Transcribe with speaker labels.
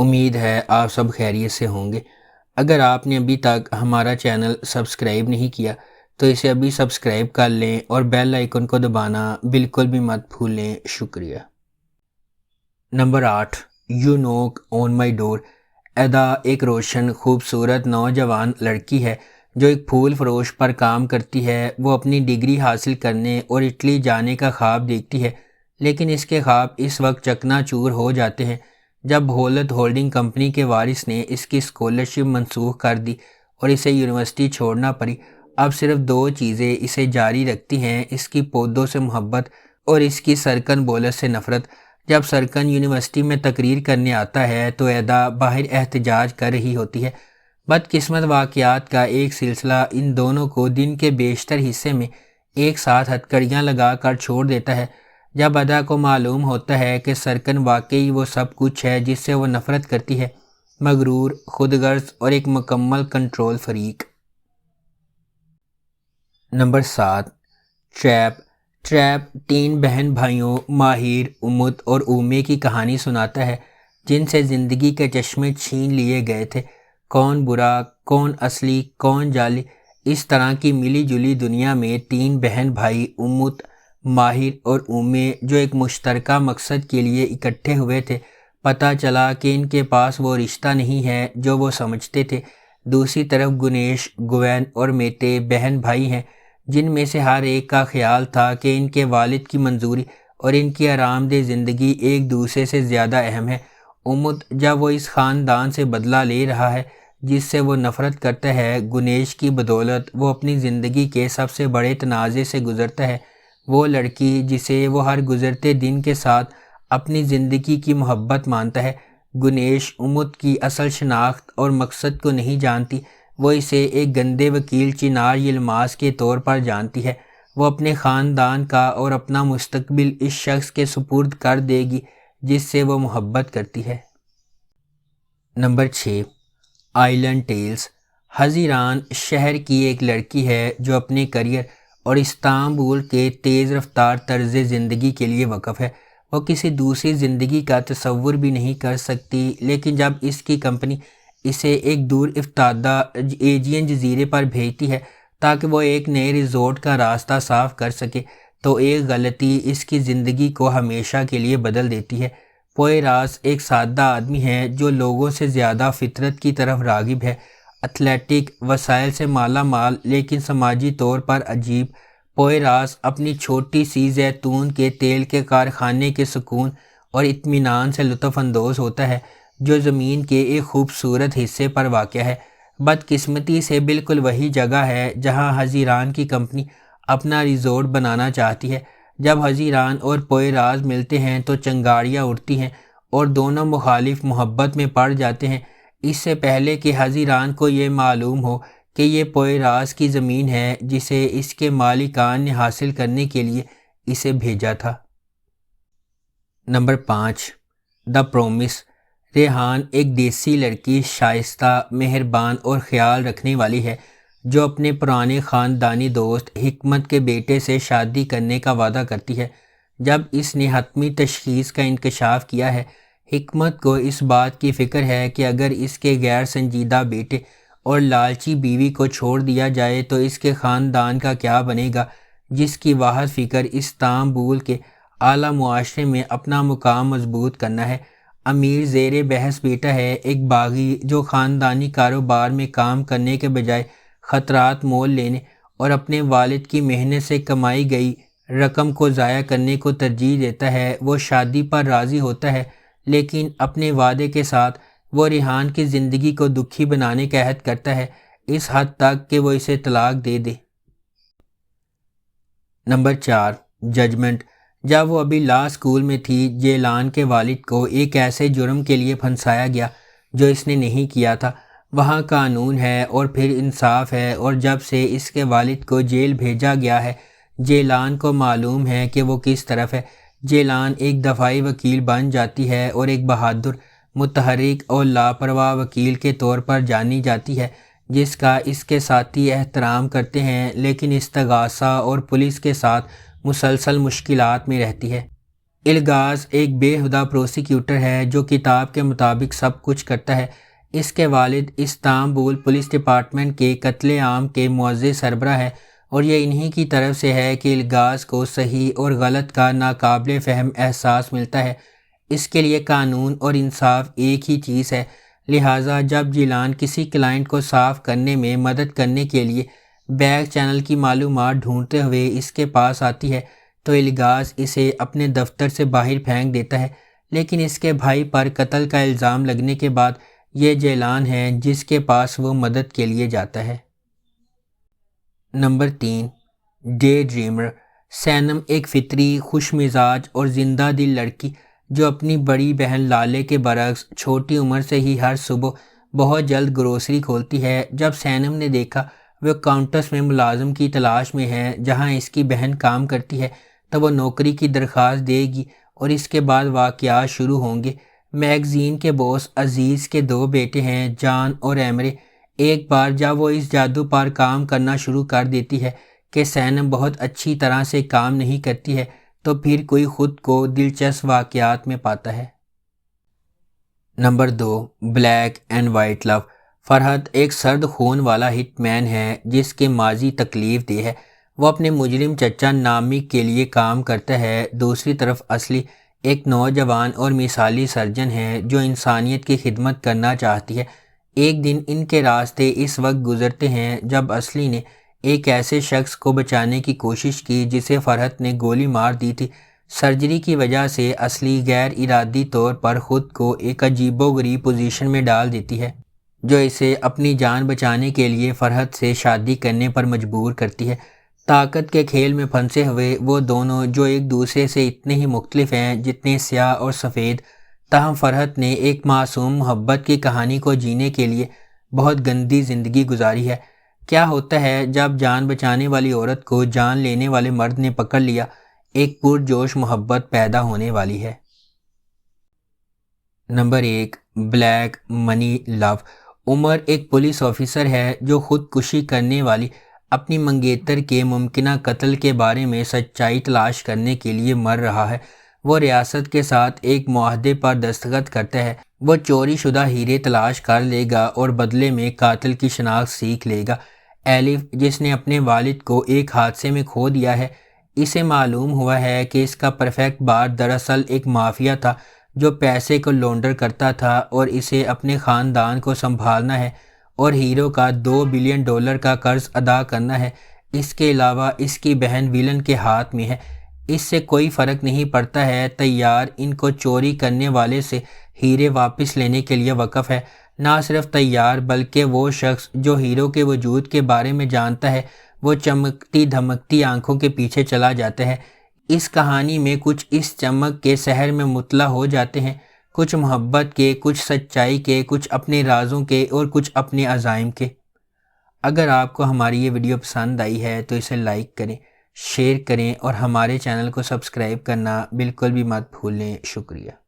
Speaker 1: امید ہے آپ سب خیریت سے ہوں گے۔ اگر آپ نے ابھی تک ہمارا چینل سبسکرائب نہیں کیا تو اسے ابھی سبسکرائب کر لیں اور بیل آئیکن کو دبانا بالکل بھی مت بھولیں۔ شکریہ۔ نمبر 8، یو نوک آن مائی ڈور۔ ادا ایک روشن خوبصورت نوجوان لڑکی ہے جو ایک پھول فروش پر کام کرتی ہے۔ وہ اپنی ڈگری حاصل کرنے اور اٹلی جانے کا خواب دیکھتی ہے، لیکن اس کے خواب اس وقت چکنا چور ہو جاتے ہیں جب ہولت ہولڈنگ کمپنی کے وارث نے اس کی اسکالرشپ منسوخ کر دی اور اسے یونیورسٹی چھوڑنا پڑی۔ اب صرف 2 چیزیں اسے جاری رکھتی ہیں، اس کی پودوں سے محبت اور اس کی سرکن بولس سے نفرت۔ جب سرکن یونیورسٹی میں تقریر کرنے آتا ہے تو ادا باہر احتجاج کر رہی ہوتی ہے۔ بدقسمت واقعات کا ایک سلسلہ ان دونوں کو دن کے بیشتر حصے میں ایک ساتھ ہتھکڑیاں لگا کر چھوڑ دیتا ہے۔ جب ادا کو معلوم ہوتا ہے کہ سرکن واقعی وہ سب کچھ ہے جس سے وہ نفرت کرتی ہے، مغرور، خود غرض اور ایک مکمل کنٹرول فریق۔ نمبر 7، ٹریپ 3 بہن بھائیوں ماہر، امت اور اومے کی کہانی سناتا ہے جن سے زندگی کے چشمے چھین لیے گئے تھے۔ کون برا، کون اصلی، کون جعلی، اس طرح کی ملی جلی دنیا میں 3 بہن بھائی امت، ماہر اور اومے جو ایک مشترکہ مقصد کے لیے اکٹھے ہوئے تھے، پتہ چلا کہ ان کے پاس وہ رشتہ نہیں ہے جو وہ سمجھتے تھے۔ دوسری طرف گنیش، گوین اور میتے بہن بھائی ہیں جن میں سے ہر ایک کا خیال تھا کہ ان کے والد کی منظوری اور ان کی آرام دہ زندگی ایک دوسرے سے زیادہ اہم ہے۔ امت جب وہ اس خاندان سے بدلہ لے رہا ہے جس سے وہ نفرت کرتا ہے، گنیش کی بدولت وہ اپنی زندگی کے سب سے بڑے تنازع سے گزرتا ہے۔ وہ لڑکی جسے وہ ہر گزرتے دن کے ساتھ اپنی زندگی کی محبت مانتا ہے، گنیش امت کی اصل شناخت اور مقصد کو نہیں جانتی۔ وہ اسے ایک گندے وکیل چنار یلماز کے طور پر جانتی ہے۔ وہ اپنے خاندان کا اور اپنا مستقبل اس شخص کے سپرد کر دے گی جس سے وہ محبت کرتی ہے۔ Number 6، island tells. حزیران شہر کی ایک لڑکی ہے جو اپنے کریئر اور استنبول کے تیز رفتار طرز زندگی کے لیے وقف ہے۔ وہ کسی دوسری زندگی کا تصور بھی نہیں کر سکتی، لیکن جب اس کی کمپنی اسے ایک دور افتادہ ایجین جزیرے پر بھیجتی ہے تاکہ وہ ایک نئے ریزورٹ کا راستہ صاف کر سکے تو ایک غلطی اس کی زندگی کو ہمیشہ کے لیے بدل دیتی ہے۔ پوئراس ایک سادہ آدمی ہے جو لوگوں سے زیادہ فطرت کی طرف راغب ہے، ایتھلیٹک، وسائل سے مالا مال لیکن سماجی طور پر عجیب۔ پوئراس اپنی چھوٹی سی زیتون کے تیل کے کارخانے کے سکون اور اطمینان سے لطف اندوز ہوتا ہے جو زمین کے ایک خوبصورت حصے پر واقع ہے۔ بدقسمتی سے بالکل وہی جگہ ہے جہاں حزیران کی کمپنی اپنا ریزورٹ بنانا چاہتی ہے۔ جب حزیران اور پوئراس ملتے ہیں تو چنگاریاں اڑتی ہیں اور دونوں مخالف محبت میں پڑ جاتے ہیں، اس سے پہلے کہ حزیران کو یہ معلوم ہو کہ یہ پوئراس کی زمین ہے جسے اس کے مالکان نے حاصل کرنے کے لیے اسے بھیجا تھا۔ Number 5، the promise. ریحان ایک دیسی لڑکی شائستہ، مہربان اور خیال رکھنے والی ہے جو اپنے پرانے خاندانی دوست حکمت کے بیٹے سے شادی کرنے کا وعدہ کرتی ہے۔ جب اس نے حتمی تشخیص کا انکشاف کیا ہے، حکمت کو اس بات کی فکر ہے کہ اگر اس کے غیر سنجیدہ بیٹے اور لالچی بیوی کو چھوڑ دیا جائے تو اس کے خاندان کا کیا بنے گا، جس کی واحد فکر استنبول کے اعلیٰ معاشرے میں اپنا مقام مضبوط کرنا ہے۔ امیر زیر بحث بیٹا ہے، ایک باغی جو خاندانی کاروبار میں کام کرنے کے بجائے خطرات مول لینے اور اپنے والد کی محنت سے کمائی گئی رقم کو ضائع کرنے کو ترجیح دیتا ہے۔ وہ شادی پر راضی ہوتا ہے لیکن اپنے وعدے کے ساتھ وہ ریحان کی زندگی کو دکھی بنانے کا عہد کرتا ہے، اس حد تک کہ وہ اسے طلاق دے دے۔ Number 4، judgment. جب وہ ابھی لا اسکول میں تھی، جیلان کے والد کو ایک ایسے جرم کے لیے پھنسایا گیا جو اس نے نہیں کیا تھا۔ وہاں قانون ہے اور پھر انصاف ہے، اور جب سے اس کے والد کو جیل بھیجا گیا ہے، جیلان کو معلوم ہے کہ وہ کس طرف ہے۔ جیلان ایک دفاعی وکیل بن جاتی ہے اور ایک بہادر، متحرک اور لاپرواہ وکیل کے طور پر جانی جاتی ہے جس کا اس کے ساتھی احترام کرتے ہیں، لیکن استغاثہ اور پولیس کے ساتھ مسلسل مشکلات میں رہتی ہے۔ الغاز ایک بےہودہ پروسیکیوٹر ہے جو کتاب کے مطابق سب کچھ کرتا ہے۔ اس کے والد استنبول پولیس ڈپارٹمنٹ کے قتل عام کے معزز سربراہ ہے، اور یہ انہی کی طرف سے ہے کہ الغاز کو صحیح اور غلط کا ناقابل فہم احساس ملتا ہے۔ اس کے لیے قانون اور انصاف ایک ہی چیز ہے، لہٰذا جب جیلان کسی کلائنٹ کو صاف کرنے میں مدد کرنے کے لیے بیک چینل کی معلومات ڈھونڈتے ہوئے اس کے پاس آتی ہے تو الغاز اسے اپنے دفتر سے باہر پھینک دیتا ہے، لیکن اس کے بھائی پر قتل کا الزام لگنے کے بعد یہ جیلان ہے جس کے پاس وہ مدد کے لیے جاتا ہے۔ Number 3، day dreamer. سینم ایک فطری، خوش مزاج اور زندہ دل لڑکی جو اپنی بڑی بہن لالے کے برعکس چھوٹی عمر سے ہی ہر صبح بہت جلد گروسری کھولتی ہے۔ جب سینم نے دیکھا وہ کاؤنٹس میں ملازم کی تلاش میں ہے جہاں اس کی بہن کام کرتی ہے تو وہ نوکری کی درخواست دے گی اور اس کے بعد واقعات شروع ہوں گے۔ میگزین کے باس عزیز کے 2 بیٹے ہیں، جان اور ایمرے۔ ایک بار جب وہ اس جادو پر کام کرنا شروع کر دیتی ہے کہ سینم بہت اچھی طرح سے کام نہیں کرتی ہے تو پھر کوئی خود کو دلچسپ واقعات میں پاتا ہے۔ نمبر 2، بلیک اینڈ وائٹ لو۔ فرحت ایک سرد خون والا ہٹ مین ہے جس کے ماضی تکلیف دہ ہے۔ وہ اپنے مجرم چچا نامک کے لیے کام کرتا ہے۔ دوسری طرف اصلی ایک نوجوان اور مثالی سرجن ہے جو انسانیت کی خدمت کرنا چاہتی ہے۔ ایک دن ان کے راستے اس وقت گزرتے ہیں جب اصلی نے ایک ایسے شخص کو بچانے کی کوشش کی جسے فرحت نے گولی مار دی تھی۔ سرجری کی وجہ سے اصلی غیر ارادی طور پر خود کو ایک عجیب و غریب پوزیشن میں ڈال دیتی ہے جو اسے اپنی جان بچانے کے لیے فرحت سے شادی کرنے پر مجبور کرتی ہے۔ طاقت کے کھیل میں پھنسے ہوئے وہ دونوں جو ایک دوسرے سے اتنے ہی مختلف ہیں جتنے سیاہ اور سفید، تاہم فرحت نے ایک معصوم محبت کی کہانی کو جینے کے لیے بہت گندی زندگی گزاری ہے۔ کیا ہوتا ہے جب جان بچانے والی عورت کو جان لینے والے مرد نے پکڑ لیا؟ ایک پرجوش محبت پیدا ہونے والی ہے۔ نمبر 1، بلیک منی لو۔ عمر ایک پولیس آفیسر ہے جو خودکشی کرنے والی اپنی منگیتر کے ممکنہ قتل کے بارے میں سچائی تلاش کرنے کے لیے مر رہا ہے۔ وہ ریاست کے ساتھ ایک معاہدے پر دستخط کرتا ہے، وہ چوری شدہ ہیرے تلاش کر لے گا اور بدلے میں قاتل کی شناخت سیکھ لے گا۔ ایلف، جس نے اپنے والد کو ایک حادثے میں کھو دیا ہے، اسے معلوم ہوا ہے کہ اس کا پرفیکٹ بار دراصل ایک مافیا تھا جو پیسے کو لانڈر کرتا تھا اور اسے اپنے خاندان کو سنبھالنا ہے اور ہیرو کا $2 بلین کا قرض ادا کرنا ہے۔ اس کے علاوہ اس کی بہن ویلن کے ہاتھ میں ہے۔ اس سے کوئی فرق نہیں پڑتا ہے، تیار ان کو چوری کرنے والے سے ہیرے واپس لینے کے لیے وقف ہے۔ نہ صرف تیار بلکہ وہ شخص جو ہیرو کے وجود کے بارے میں جانتا ہے وہ چمکتی دھمکتی آنکھوں کے پیچھے چلا جاتا ہے۔ اس کہانی میں کچھ اس چمک کے سحر میں مطلع ہو جاتے ہیں، کچھ محبت کے، کچھ سچائی کے، کچھ اپنے رازوں کے اور کچھ اپنے عزائم کے۔ اگر آپ کو ہماری یہ ویڈیو پسند آئی ہے تو اسے لائک کریں، شیئر کریں اور ہمارے چینل کو سبسکرائب کرنا بالکل بھی مت بھولیں۔ شکریہ۔